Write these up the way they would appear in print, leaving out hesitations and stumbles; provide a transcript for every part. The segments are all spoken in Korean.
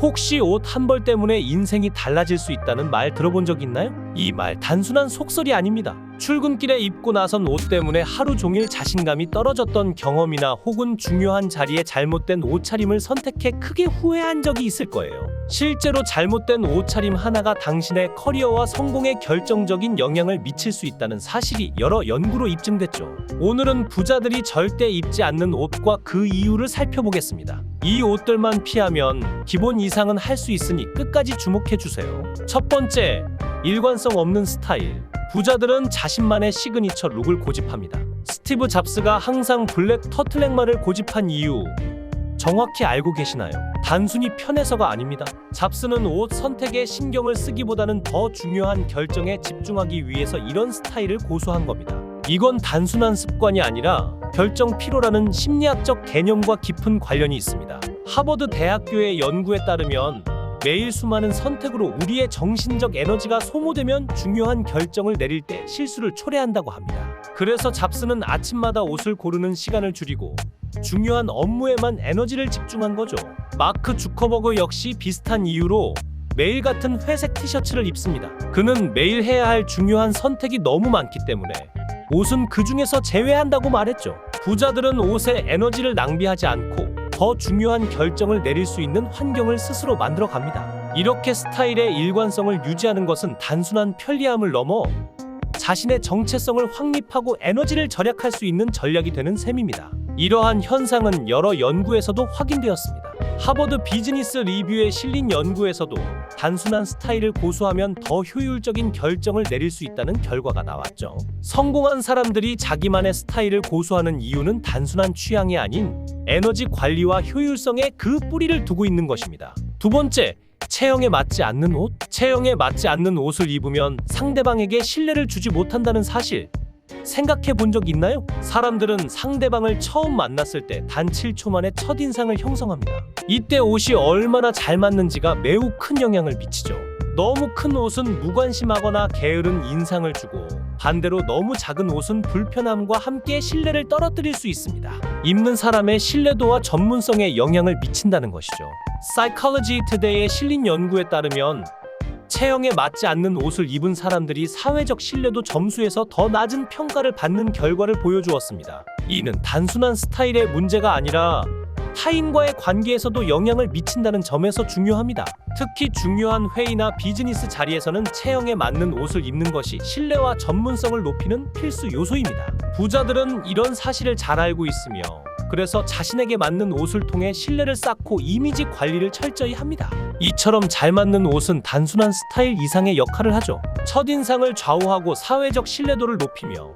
혹시 옷 한 벌 때문에 인생이 달라질 수 있다는 말 들어본 적 있나요? 이 말 단순한 속설이 아닙니다. 출근길에 입고 나선 옷 때문에 하루 종일 자신감이 떨어졌던 경험이나 혹은 중요한 자리에 잘못된 옷차림을 선택해 크게 후회한 적이 있을 거예요. 실제로 잘못된 옷차림 하나가 당신의 커리어와 성공에 결정적인 영향을 미칠 수 있다는 사실이 여러 연구로 입증됐죠. 오늘은 부자들이 절대 입지 않는 옷과 그 이유를 살펴보겠습니다. 이 옷들만 피하면 기본 이상은 할 수 있으니 끝까지 주목해주세요. 첫 번째, 일관성 없는 스타일. 부자들은 자신만의 시그니처 룩을 고집합니다. 스티브 잡스가 항상 블랙 터틀넥만을 고집한 이유 정확히 알고 계시나요? 단순히 편해서가 아닙니다. 잡스는 옷 선택에 신경을 쓰기보다는 더 중요한 결정에 집중하기 위해서 이런 스타일을 고수한 겁니다. 이건 단순한 습관이 아니라 결정 피로라는 심리학적 개념과 깊은 관련이 있습니다. 하버드 대학교의 연구에 따르면 매일 수많은 선택으로 우리의 정신적 에너지가 소모되면 중요한 결정을 내릴 때 실수를 초래한다고 합니다. 그래서 잡스는 아침마다 옷을 고르는 시간을 줄이고 중요한 업무에만 에너지를 집중한 거죠. 마크 주커버그 역시 비슷한 이유로 매일 같은 회색 티셔츠를 입습니다. 그는 매일 해야 할 중요한 선택이 너무 많기 때문에 옷은 그 중에서 제외한다고 말했죠. 부자들은 옷에 에너지를 낭비하지 않고 더 중요한 결정을 내릴 수 있는 환경을 스스로 만들어 갑니다. 이렇게 스타일의 일관성을 유지하는 것은 단순한 편리함을 넘어 자신의 정체성을 확립하고 에너지를 절약할 수 있는 전략이 되는 셈입니다. 이러한 현상은 여러 연구에서도 확인되었습니다. 하버드 비즈니스 리뷰에 실린 연구에서도 단순한 스타일을 고수하면 더 효율적인 결정을 내릴 수 있다는 결과가 나왔죠. 성공한 사람들이 자기만의 스타일을 고수하는 이유는 단순한 취향이 아닌 에너지 관리와 효율성에 그 뿌리를 두고 있는 것입니다. 두 번째, 체형에 맞지 않는 옷. 체형에 맞지 않는 옷을 입으면 상대방에게 신뢰를 주지 못한다는 사실 생각해 본 적 있나요? 사람들은 상대방을 처음 만났을 때 단 7초 만에 첫인상을 형성합니다. 이때 옷이 얼마나 잘 맞는지가 매우 큰 영향을 미치죠. 너무 큰 옷은 무관심하거나 게으른 인상을 주고 반대로 너무 작은 옷은 불편함과 함께 신뢰를 떨어뜨릴 수 있습니다. 입는 사람의 신뢰도와 전문성에 영향을 미친다는 것이죠. Psychology Today에 실린 연구에 따르면 체형에 맞지 않는 옷을 입은 사람들이 사회적 신뢰도 점수에서 더 낮은 평가를 받는 결과를 보여주었습니다. 이는 단순한 스타일의 문제가 아니라 타인과의 관계에서도 영향을 미친다는 점에서 중요합니다. 특히 중요한 회의나 비즈니스 자리에서는 체형에 맞는 옷을 입는 것이 신뢰와 전문성을 높이는 필수 요소입니다. 부자들은 이런 사실을 잘 알고 있으며 그래서 자신에게 맞는 옷을 통해 신뢰를 쌓고 이미지 관리를 철저히 합니다. 이처럼 잘 맞는 옷은 단순한 스타일 이상의 역할을 하죠. 첫인상을 좌우하고 사회적 신뢰도를 높이며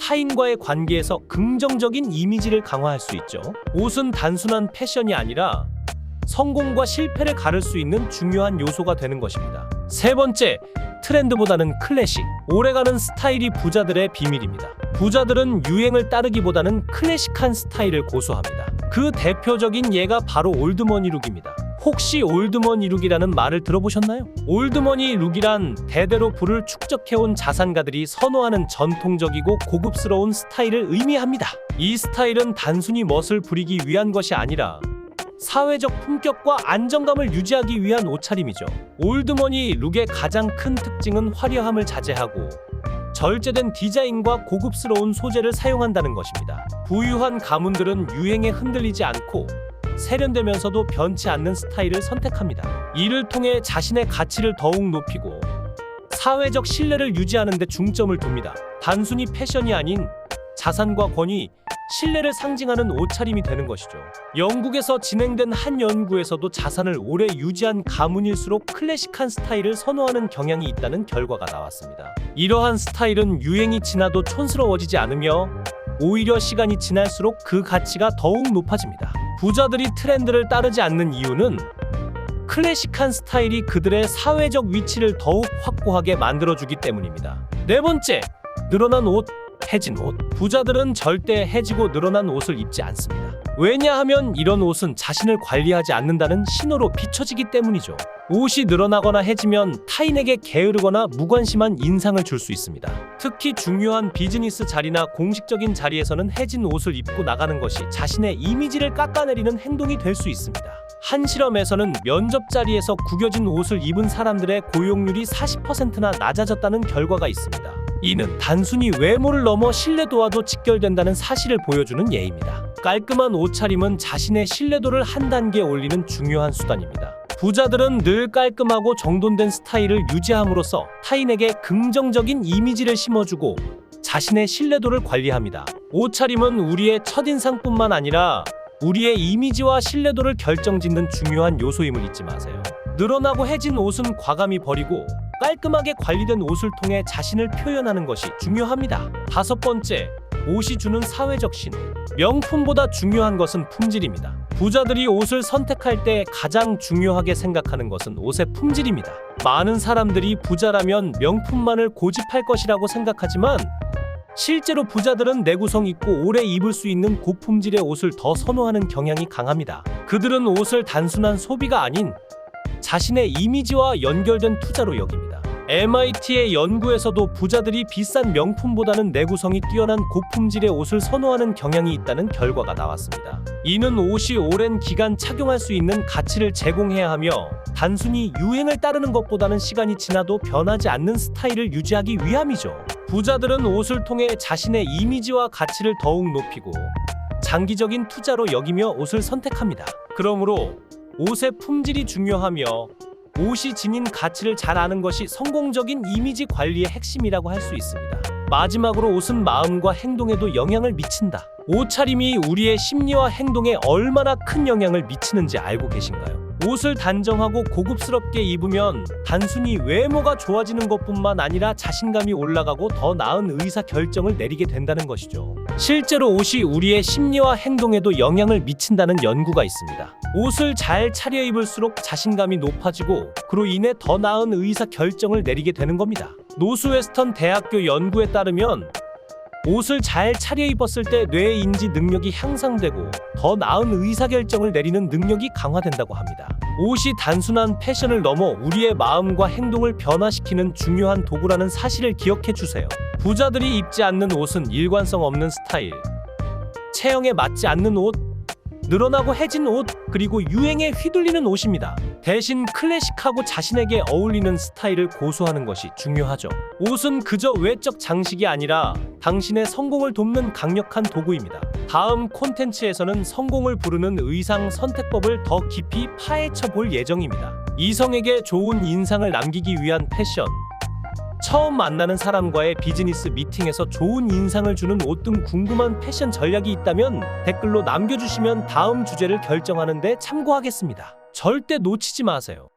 타인과의 관계에서 긍정적인 이미지를 강화할 수 있죠. 옷은 단순한 패션이 아니라 성공과 실패를 가를 수 있는 중요한 요소가 되는 것입니다. 세 번째, 트렌드보다는 클래식. 오래가는 스타일이 부자들의 비밀입니다. 부자들은 유행을 따르기보다는 클래식한 스타일을 고수합니다. 그 대표적인 예가 바로 올드머니 룩입니다. 혹시 올드머니 룩이라는 말을 들어보셨나요? 올드머니 룩이란 대대로 부를 축적해온 자산가들이 선호하는 전통적이고 고급스러운 스타일을 의미합니다. 이 스타일은 단순히 멋을 부리기 위한 것이 아니라 사회적 품격과 안정감을 유지하기 위한 옷차림이죠. 올드머니 룩의 가장 큰 특징은 화려함을 자제하고 절제된 디자인과 고급스러운 소재를 사용한다는 것입니다. 부유한 가문들은 유행에 흔들리지 않고 세련되면서도 변치 않는 스타일을 선택합니다. 이를 통해 자신의 가치를 더욱 높이고 사회적 신뢰를 유지하는 데 중점을 둡니다. 단순히 패션이 아닌 자산과 권위, 신뢰를 상징하는 옷차림이 되는 것이죠. 영국에서 진행된 한 연구에서도 자산을 오래 유지한 가문일수록 클래식한 스타일을 선호하는 경향이 있다는 결과가 나왔습니다. 이러한 스타일은 유행이 지나도 촌스러워지지 않으며 오히려 시간이 지날수록 그 가치가 더욱 높아집니다. 부자들이 트렌드를 따르지 않는 이유는 클래식한 스타일이 그들의 사회적 위치를 더욱 확고하게 만들어주기 때문입니다. 네 번째, 늘어난 옷, 해진 옷. 부자들은 절대 해지고 늘어난 옷을 입지 않습니다. 왜냐하면 이런 옷은 자신을 관리하지 않는다는 신호로 비춰지기 때문이죠. 옷이 늘어나거나 해지면 타인에게 게으르거나 무관심한 인상을 줄 수 있습니다. 특히 중요한 비즈니스 자리나 공식적인 자리에서는 해진 옷을 입고 나가는 것이 자신의 이미지를 깎아내리는 행동이 될 수 있습니다. 한 실험에서는 면접 자리에서 구겨진 옷을 입은 사람들의 고용률이 40%나 낮아졌다는 결과가 있습니다. 이는 단순히 외모를 넘어 신뢰도와도 직결된다는 사실을 보여주는 예입니다. 깔끔한 옷차림은 자신의 신뢰도를 한 단계 올리는 중요한 수단입니다. 부자들은 늘 깔끔하고 정돈된 스타일을 유지함으로써 타인에게 긍정적인 이미지를 심어주고 자신의 신뢰도를 관리합니다. 옷차림은 우리의 첫인상뿐만 아니라 우리의 이미지와 신뢰도를 결정짓는 중요한 요소임을 잊지 마세요. 늘어나고 해진 옷은 과감히 버리고 깔끔하게 관리된 옷을 통해 자신을 표현하는 것이 중요합니다. 5번째, 옷이 주는 사회적 신호. 명품보다 중요한 것은 품질입니다. 부자들이 옷을 선택할 때 가장 중요하게 생각하는 것은 옷의 품질입니다. 많은 사람들이 부자라면 명품만을 고집할 것이라고 생각하지만 실제로 부자들은 내구성 있고 오래 입을 수 있는 고품질의 옷을 더 선호하는 경향이 강합니다. 그들은 옷을 단순한 소비가 아닌 자신의 이미지와 연결된 투자로 여깁니다. MIT의 연구에서도 부자들이 비싼 명품보다는 내구성이 뛰어난 고품질의 옷을 선호하는 경향이 있다는 결과가 나왔습니다. 이는 옷이 오랜 기간 착용할 수 있는 가치를 제공해야 하며 단순히 유행을 따르는 것보다는 시간이 지나도 변하지 않는 스타일을 유지하기 위함이죠. 부자들은 옷을 통해 자신의 이미지와 가치를 더욱 높이고 장기적인 투자로 여기며 옷을 선택합니다. 그러므로 옷의 품질이 중요하며 옷이 지닌 가치를 잘 아는 것이 성공적인 이미지 관리의 핵심이라고 할 수 있습니다. 마지막으로 옷은 마음과 행동에도 영향을 미친다. 옷차림이 우리의 심리와 행동에 얼마나 큰 영향을 미치는지 알고 계신가요? 옷을 단정하고 고급스럽게 입으면 단순히 외모가 좋아지는 것뿐만 아니라 자신감이 올라가고 더 나은 의사 결정을 내리게 된다는 것이죠. 실제로 옷이 우리의 심리와 행동에도 영향을 미친다는 연구가 있습니다. 옷을 잘 차려입을수록 자신감이 높아지고 그로 인해 더 나은 의사 결정을 내리게 되는 겁니다. 노스웨스턴 대학교 연구에 따르면 옷을 잘 차려입었을 때 뇌의 인지 능력이 향상되고 더 나은 의사결정을 내리는 능력이 강화된다고 합니다. 옷이 단순한 패션을 넘어 우리의 마음과 행동을 변화시키는 중요한 도구라는 사실을 기억해 주세요. 부자들이 입지 않는 옷은 일관성 없는 스타일, 체형에 맞지 않는 옷, 늘어나고 해진 옷, 그리고 유행에 휘둘리는 옷입니다. 대신 클래식하고 자신에게 어울리는 스타일을 고수하는 것이 중요하죠. 옷은 그저 외적 장식이 아니라 당신의 성공을 돕는 강력한 도구입니다. 다음 콘텐츠에서는 성공을 부르는 의상 선택법을 더 깊이 파헤쳐 볼 예정입니다. 이성에게 좋은 인상을 남기기 위한 패션, 처음 만나는 사람과의 비즈니스 미팅에서 좋은 인상을 주는 옷 등 궁금한 패션 전략이 있다면 댓글로 남겨주시면 다음 주제를 결정하는 데 참고하겠습니다. 절대 놓치지 마세요.